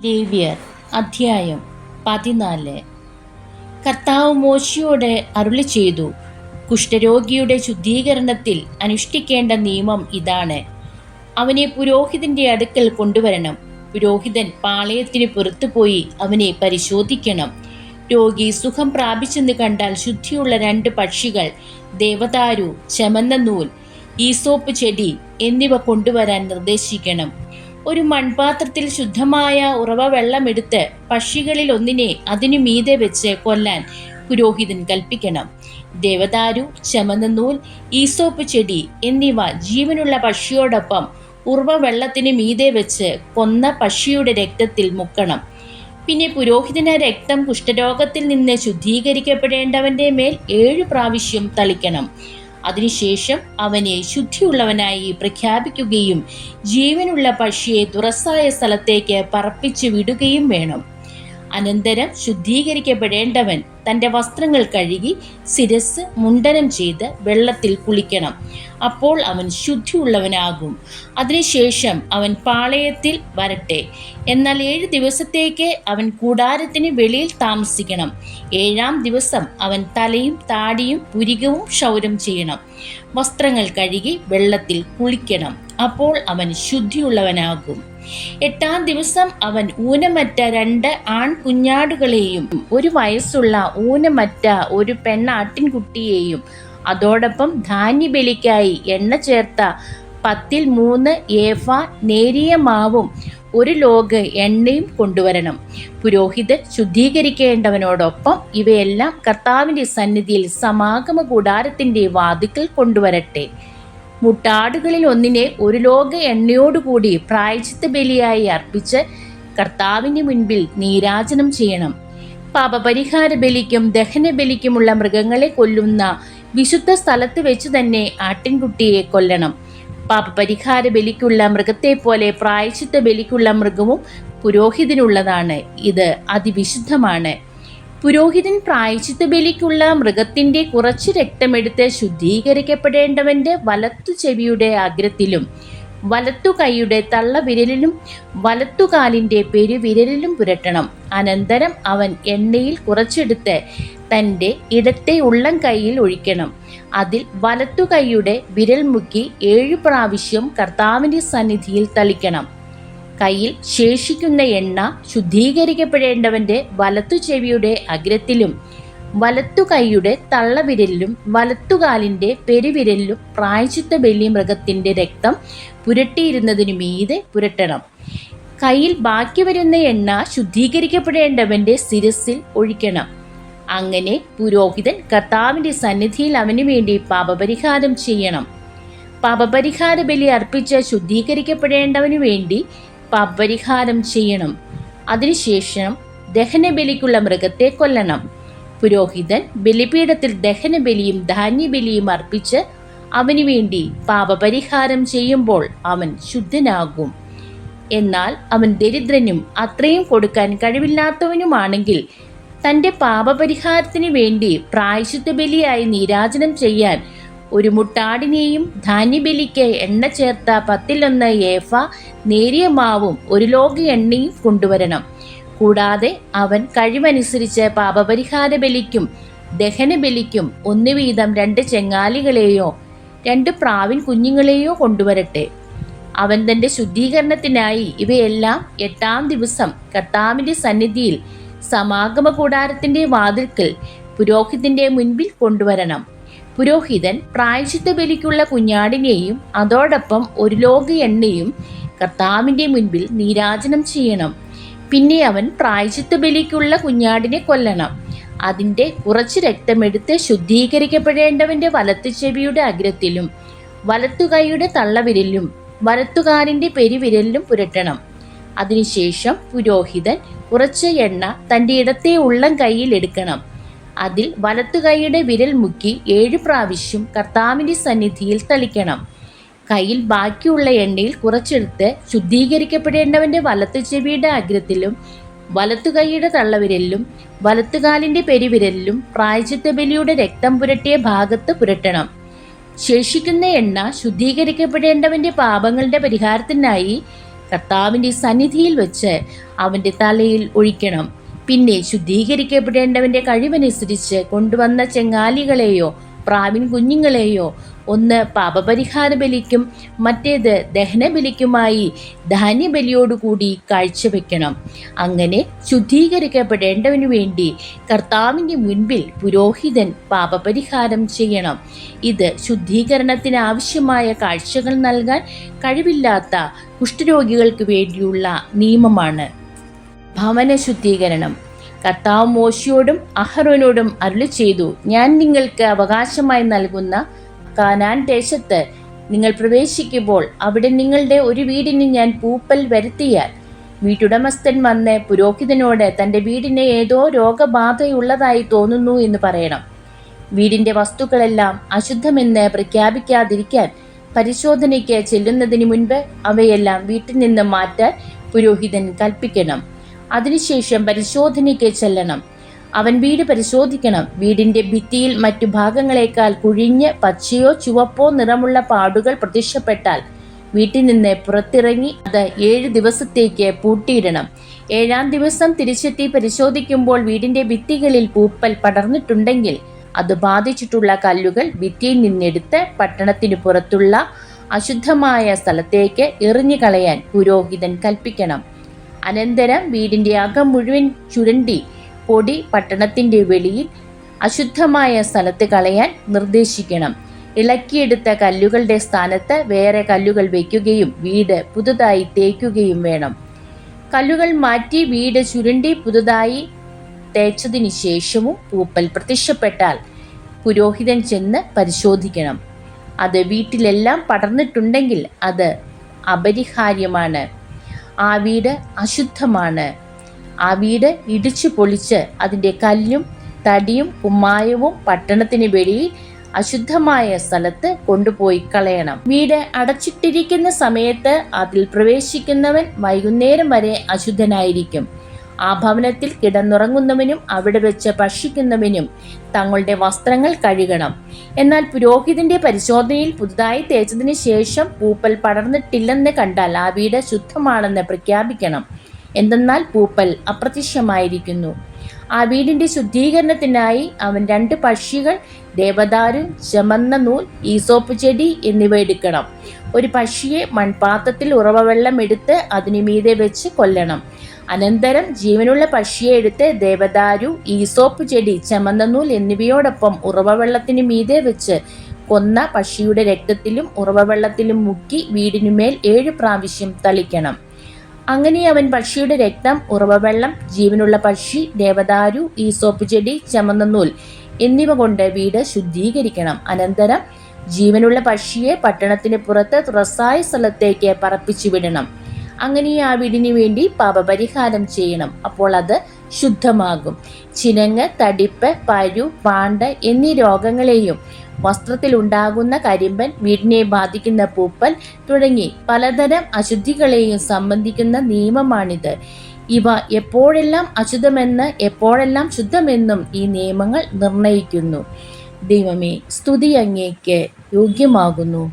ലേവ്യർ അധ്യായം 14. കർത്താവ് മോശെയോട് അരുളി ചെയ്തു, കുഷ്ഠരോഗിയുടെ ശുദ്ധീകരണത്തിൽ അനുഷ്ഠിക്കേണ്ട നിയമം ഇതാണ്. അവനെ പുരോഹിതന്റെ അടുക്കൽ കൊണ്ടുവരണം. പുരോഹിതൻ പാളയത്തിന് പുറത്തുപോയി അവനെ പരിശോധിക്കണം. രോഗി സുഖം പ്രാപിച്ചെന്ന് കണ്ടാൽ ശുദ്ധിയുള്ള 2 പക്ഷികൾ, ദേവദാരു, ചെമന്ന നൂൽ, ഈസോപ്പ് ചെടി എന്നിവ കൊണ്ടുവരാൻ നിർദ്ദേശിക്കണം. ഒരു മൺപാത്രത്തിൽ ശുദ്ധമായ ഉറവ വെള്ളമെടുത്ത് പക്ഷികളിൽ ഒന്നിനെ അതിനു മീതെ വെച്ച് കൊല്ലാൻ പുരോഹിതൻ കൽപ്പിക്കണം. ദേവദാരു, ചെമന്ന നൂൽ, ഈസോപ്പ് ചെടി എന്നിവ ജീവനുള്ള പക്ഷിയോടൊപ്പം ഉറവ വെള്ളത്തിന് മീതെ വെച്ച് കൊന്ന പക്ഷിയുടെ രക്തത്തിൽ മുക്കണം. പിന്നെ പുരോഹിതന രക്തം കുഷ്ഠരോഗത്തിൽ നിന്ന് ശുദ്ധീകരിക്കപ്പെടേണ്ടവന്റെ മേൽ 7 പ്രാവശ്യം തളിക്കണം. അതിനുശേഷം അവനെ ശുദ്ധിയുള്ളവനായി പ്രഖ്യാപിക്കുകയും ജീവനുള്ള പക്ഷിയെ തുറസായ സ്ഥലത്തേക്ക് പറപ്പിച്ചു വിടുകയും വേണം. അനന്തരം ശുദ്ധീകരിക്കപ്പെടേണ്ടവൻ തൻ്റെ വസ്ത്രങ്ങൾ കഴുകി ശിരസ് മുണ്ഡനം ചെയ്ത് വെള്ളത്തിൽ കുളിക്കണം. അപ്പോൾ അവൻ ശുദ്ധിയുള്ളവനാകും. അതിനുശേഷം അവൻ പാളയത്തിൽ വരട്ടെ. എന്നാൽ 7 ദിവസത്തേക്ക് അവൻ കൂടാരത്തിന് വെളിയിൽ താമസിക്കണം. 7-ാം ദിവസം അവൻ തലയും താടിയും പുരികവും ക്ഷൗരം ചെയ്യണം. വസ്ത്രങ്ങൾ കഴുകി വെള്ളത്തിൽ കുളിക്കണം. അപ്പോൾ അവൻ ശുദ്ധിയുള്ളവനാകും. 8-ാം ദിവസം അവൻ ഊനമറ്റ 2 ആൺകുഞ്ഞാടുകളെയും 1 വയസ്സുള്ള ഊനമറ്റ 1 പെണ്ണാട്ടിൻകുട്ടിയെയും അതോടൊപ്പം ധാന്യബലിക്കായി എണ്ണ ചേർത്ത 10-3 ഏഫ നേരിയ മാവും 1 ലോഗ് എണ്ണയും കൊണ്ടുവരണം. പുരോഹിതൻ ശുദ്ധീകരിക്കേണ്ടവനോടൊപ്പം ഇവയെല്ലാം കർത്താവിൻ്റെ സന്നിധിയിൽ സമാഗമ കൂടാരത്തിൻ്റെ വാതിൽക്കൽ കൊണ്ടുവരട്ടെ. മുട്ടാടുകളിൽ ഒന്നിനെ 1 ലോഗ് എണ്ണയോടുകൂടി പ്രായശ്ചിത്ത ബലിയായി അർപ്പിച്ച് കർത്താവിൻ്റെ മുൻപിൽ നീരാജനം ചെയ്യണം. പാപപരിഹാര ബലിക്കും ദഹന ബലിക്കുമുള്ള മൃഗങ്ങളെ കൊല്ലുന്ന വിശുദ്ധ സ്ഥലത്ത് വെച്ച് തന്നെ ആട്ടിൻകുട്ടിയെ കൊല്ലണം. പാപപരിഹാര ബലിക്കുള്ള മൃഗത്തെ പോലെ പ്രായശ്ചിത്ത ബലിക്കുള്ള മൃഗവും പുരോഹിതനുള്ളതാണ്. ഇത് അതിവിശുദ്ധമാണ്. പുരോഹിതൻ പ്രായശ്ചിത്ത ബലിക്കുള്ള മൃഗത്തിൻ്റെ കുറച്ച് രക്തമെടുത്ത് ശുദ്ധീകരിക്കപ്പെടേണ്ടവൻ്റെ വലത്തു ചെവിയുടെ അഗ്രത്തിലും വലത്തു കൈയുടെ തള്ളവിരലിലും വലത്തുകാലിൻ്റെ പെരുവിരലിലും പുരട്ടണം. അനന്തരം അവൻ എണ്ണയിൽ കുറച്ചെടുത്ത് തൻ്റെ ഇടത്തെ ഉള്ളം കൈയിൽ ഒഴിക്കണം. അതിൽ വലത്തു കൈയുടെ വിരൽ മുക്കി 7 പ്രാവശ്യം കർത്താവിൻ്റെ സന്നിധിയിൽ തളിക്കണം. കയ്യിൽ ശേഷിക്കുന്ന എണ്ണ ശുദ്ധീകരിക്കപ്പെടേണ്ടവൻ്റെ വലത്തു ചെവിയുടെ അഗ്രത്തിലും വലത്തു കൈയുടെ തള്ളവിരലിലും വലത്തുകാലിൻ്റെ പെരുവിരലിലും പ്രായശ്ചിത്ത ബലി മൃഗത്തിൻ്റെ രക്തം പുരട്ടിയിരുന്നതിനു മീതെ പുരട്ടണം. കയ്യിൽ ബാക്കി വരുന്ന എണ്ണ ശുദ്ധീകരിക്കപ്പെടേണ്ടവൻ്റെ ശിരസിൽ ഒഴിക്കണം. അങ്ങനെ പുരോഹിതൻ കർത്താവിൻ്റെ സന്നിധിയിൽ അവന് വേണ്ടി പാപപരിഹാരം ചെയ്യണം. പാപപരിഹാര ബലി അർപ്പിച്ച് ശുദ്ധീകരിക്കപ്പെടേണ്ടവനു വേണ്ടി പാപപരിഹാരം ചെയ്യണം. അതിനുശേഷം ദഹനബലിക്കുള്ള മൃഗത്തെ കൊല്ലണം. പുരോഹിതൻ ബലിപീഠത്തിൽ ദഹനബലിയും ധാന്യബലിയും അർപ്പിച്ച് അവന് വേണ്ടി പാപപരിഹാരം ചെയ്യുമ്പോൾ അവൻ ശുദ്ധനാകും. എന്നാൽ അവൻ ദരിദ്രനും അത്രയും കൊടുക്കാൻ കഴിവില്ലാത്തവനുമാണെങ്കിൽ തൻ്റെ പാപപരിഹാരത്തിന് വേണ്ടി പ്രായശ്ചിത്ത ബലിയായി നീരാജനം ചെയ്യാൻ 1 മുട്ടാടിനെയും ധാന്യബലിക്ക് എണ്ണ ചേർത്ത 10-1 ഏഫ നേരിയ മാവും 1 ലോഗ് എണ്ണയും കൊണ്ടുവരണം. കൂടാതെ അവൻ കഴിവനുസരിച്ച് പാപപരിഹാര ബലിക്കും ദഹനബലിക്കും 1 വീതം 2 ചെങ്ങാലികളെയോ 2 പ്രാവിൻ കുഞ്ഞുങ്ങളെയോ കൊണ്ടുവരട്ടെ. അവൻ തൻ്റെ ശുദ്ധീകരണത്തിനായി ഇവയെല്ലാം 8-ാം ദിവസം കർത്താവിൻ്റെ സന്നിധിയിൽ സമാഗമ കൂടാരത്തിൻ്റെ വാതിൽക്കൽ പുരോഹിതൻ്റെ മുൻപിൽ കൊണ്ടുവരണം. പുരോഹിതൻ പ്രായശ്ചിത്ത ബലിക്കുള്ള കുഞ്ഞാടിനെയും അതോടൊപ്പം 1 ലോഗ് എണ്ണയും കർത്താവിൻ്റെ മുൻപിൽ നീരാജനം ചെയ്യണം. പിന്നെ അവൻ പ്രായശ്ചിത്ത ബലിക്കുള്ള കുഞ്ഞാടിനെ കൊല്ലണം. അതിൻ്റെ കുറച്ച് രക്തമെടുത്ത് ശുദ്ധീകരിക്കപ്പെടേണ്ടവൻ്റെ വലത്തു ചെവിയുടെ അഗ്രത്തിലും വലത്തുകൈയുടെ തള്ളവിരലിലും വലത്തുകാലിൻ്റെ പെരുവിരലിലും പുരട്ടണം. അതിനുശേഷം പുരോഹിതൻ കുറച്ച് എണ്ണ തൻ്റെ ഇടത്തെ ഉള്ളം കൈയിൽ എടുക്കണം. അതിൽ വലത്തുകൈയുടെ വിരൽ മുക്കി 7 പ്രാവശ്യം കർത്താവിൻ്റെ സന്നിധിയിൽ തളിക്കണം. കയ്യിൽ ബാക്കിയുള്ള എണ്ണയിൽ കുറച്ചെടുത്ത് ശുദ്ധീകരിക്കപ്പെടേണ്ടവൻ്റെ വലത്തു ചെവിയുടെ അഗ്രത്തിലും വലത്തുകൈയുടെ തള്ളവിരലിലും വലത്തുകാലിൻ്റെ പെരുവിരലിലും പ്രായശ്ചിത്ത ബലിയുടെ രക്തം പുരട്ടിയ ഭാഗത്ത് പുരട്ടണം. ശേഷിക്കുന്ന എണ്ണ ശുദ്ധീകരിക്കപ്പെടേണ്ടവൻ്റെ പാപങ്ങളുടെ പരിഹാരത്തിനായി കർത്താവിൻ്റെ സന്നിധിയിൽ വെച്ച് അവൻ്റെ തലയിൽ ഒഴിക്കണം. പിന്നെ ശുദ്ധീകരിക്കപ്പെടേണ്ടവൻ്റെ കഴിവനുസരിച്ച് കൊണ്ടുവന്ന ചെങ്ങാലികളെയോ പ്രാവിൻ കുഞ്ഞുങ്ങളെയോ ഒന്ന് പാപപരിഹാര ബലിക്കും മറ്റേത് ദഹനബലിക്കുമായി ധാന്യബലിയോടുകൂടി കാഴ്ചവെക്കണം. അങ്ങനെ ശുദ്ധീകരിക്കപ്പെടേണ്ടവനു വേണ്ടി കർത്താവിൻ്റെ മുൻപിൽ പുരോഹിതൻ പാപപരിഹാരം ചെയ്യണം. ഇത് ശുദ്ധീകരണത്തിന് ആവശ്യമായ കാഴ്ചകൾ നൽകാൻ കഴിവില്ലാത്ത കുഷ്ഠരോഗികൾക്ക് വേണ്ടിയുള്ള നിയമമാണ്. ഭവന ശുദ്ധീകരണം. കർത്താവ് മോശയോടും അഹരോനോടും അരുളിച്ചെയ്തു, ഞാൻ നിങ്ങൾക്ക് അവകാശമായി നൽകുന്ന കാനാൻ ദേശത്ത് നിങ്ങൾ പ്രവേശിക്കുമ്പോൾ അവിടെ നിങ്ങളുടെ ഒരു വീടിന് ഞാൻ പൂപ്പൽ വരുത്തിയാൽ വീട്ടുടമസ്ഥൻ വന്ന് പുരോഹിതനോട് തൻ്റെ വീടിന് ഏതോ രോഗബാധയുള്ളതായി തോന്നുന്നു എന്ന് പറയണം. വീടിൻ്റെ വസ്തുക്കളെല്ലാം അശുദ്ധമെന്ന് പ്രഖ്യാപിക്കാതിരിക്കാൻ പരിശോധനയ്ക്ക് ചെല്ലുന്നതിന് മുൻപ് അവയെല്ലാം വീട്ടിൽ നിന്ന് മാറ്റാൻ പുരോഹിതൻ കൽപ്പിക്കണം. അതിനുശേഷം പരിശോധനയ്ക്ക് ചെല്ലണം. അവൻ വീട് പരിശോധിക്കണം. വീടിന്റെ ഭിത്തിയിൽ മറ്റു ഭാഗങ്ങളെക്കാൾ കുഴിഞ്ഞ് പച്ചയോ ചുവപ്പോ നിറമുള്ള പാടുകൾ പ്രത്യക്ഷപ്പെട്ടാൽ വീട്ടിൽ നിന്ന് പുറത്തിറങ്ങി അത് 7 ദിവസത്തേക്ക് പൂട്ടിയിടണം. 7-ാം ദിവസം തിരിച്ചെത്തി പരിശോധിക്കുമ്പോൾ വീടിന്റെ ഭിത്തികളിൽ പൂപ്പൽ പടർന്നിട്ടുണ്ടെങ്കിൽ അത് ബാധിച്ചിട്ടുള്ള കല്ലുകൾ ഭിത്തിയിൽ നിന്നെടുത്ത് പട്ടണത്തിനു പുറത്തുള്ള അശുദ്ധമായ സ്ഥലത്തേക്ക് എറിഞ്ഞു കളയാൻ പുരോഹിതൻ കൽപ്പിക്കണം. അനന്തരം വീടിന്റെ അകം മുഴുവൻ ചുരണ്ടി പൊടി പട്ടണത്തിന്റെ വെളിയിൽ അശുദ്ധമായ സ്ഥലത്ത് കളയാൻ നിർദ്ദേശിക്കണം. ഇളക്കിയെടുത്ത കല്ലുകളുടെ സ്ഥാനത്ത് വേറെ കല്ലുകൾ വയ്ക്കുകയും വീട് പുതുതായി തേക്കുകയും വേണം. കല്ലുകൾ മാറ്റി വീട് ചുരണ്ടി പുതുതായി തേച്ചതിന് ശേഷവും പൂപ്പൽ പ്രത്യക്ഷപ്പെട്ടാൽ പുരോഹിതൻ ചെന്ന് പരിശോധിക്കണം. അത് വീട്ടിലെല്ലാം പടർന്നിട്ടുണ്ടെങ്കിൽ അത് അപരിഹാര്യമാണ്. ആ വീട് അശുദ്ധമാണ്. ആ വീട് ഇടിച്ചു പൊളിച്ച് അതിൻ്റെ കല്ലും തടിയും കുമ്മായവും പട്ടണത്തിന് വെളിയിൽ അശുദ്ധമായ സ്ഥലത്ത് കൊണ്ടുപോയി കളയണം. വീട് അടച്ചിട്ടിരിക്കുന്ന സമയത്ത് അതിൽ പ്രവേശിക്കുന്നവൻ വൈകുന്നേരം വരെ അശുദ്ധനായിരിക്കും. ആ ഭവനത്തിൽ കിടന്നുറങ്ങുന്നവനും അവിടെ വെച്ച് ഭക്ഷിക്കുന്നവനും തങ്ങളുടെ വസ്ത്രങ്ങൾ കഴുകണം. എന്നാൽ പുരോഹിതന്റെ പരിശോധനയിൽ പുതുതായി തേച്ചതിന് ശേഷം പൂപ്പൽ പടർന്നിട്ടില്ലെന്ന് കണ്ടാൽ ആ വീട് ശുദ്ധമാണെന്ന് പ്രഖ്യാപിക്കണം. എന്തെന്നാൽ പൂപ്പൽ അപ്രത്യക്ഷമായിരിക്കുന്നു. ആ വീടിന്റെ ശുദ്ധീകരണത്തിനായി അവൻ 2 പക്ഷികൾ, ദേവദാരു, ചമന്ന നൂൽ, ഈസോപ്പ് ചെടി എന്നിവ എടുക്കണം. ഒരു പക്ഷിയെ മൺപാത്രത്തിൽ ഉറവവെള്ളം എടുത്ത് അതിനു മീതെ വെച്ച് കൊല്ലണം. അനന്തരം ജീവനുള്ള പക്ഷിയെ എടുത്ത് ദേവദാരു, ഈസോപ്പ് ചെടി, ചമന്ന നൂൽ എന്നിവയോടൊപ്പം ഉറവവെള്ളത്തിന് മീതെ വെച്ച് കൊന്ന പക്ഷിയുടെ രക്തത്തിലും ഉറവവെള്ളത്തിലും മുക്കി വീടിനുമേൽ 7 പ്രാവശ്യം തളിക്കണം. അങ്ങനെ അവൻ പക്ഷിയുടെ രക്തം, ഉറവവെള്ളം, ജീവനുള്ള പക്ഷി, ദേവദാരു, ഈസോപ്പ് ചെടി, ചമന്ന നൂൽ എന്നിവ കൊണ്ട് വീട് ശുദ്ധീകരിക്കണം. അനന്തരം ജീവനുള്ള പക്ഷിയെ പട്ടണത്തിന് പുറത്ത് തുറസായ സ്ഥലത്തേക്ക് പറപ്പിച്ചു വിടണം. അങ്ങനെ ആ വീടിന് വേണ്ടി പാപപരിഹാരം ചെയ്യണം. അപ്പോൾ അത് ശുദ്ധമാകും. ചിനങ്ങ്, തടിപ്പ്, പരു, പാണ്ട് എന്നീ രോഗങ്ങളെയും വസ്ത്രത്തിലുണ്ടാകുന്ന കരിമ്പൻ, വീടിനെ ബാധിക്കുന്ന പൂപ്പൽ തുടങ്ങി പലതരം അശുദ്ധികളെയും സംബന്ധിക്കുന്ന നിയമമാണിത്. ഇവ എപ്പോഴെല്ലാം അശുദ്ധമെന്ന് എപ്പോഴെല്ലാം ശുദ്ധമെന്നും ഈ നിയമങ്ങൾ നിർണയിക്കുന്നു. ദൈവമേ, സ്തുതി അങ്ങേക്ക് യോഗ്യമാകുന്നു.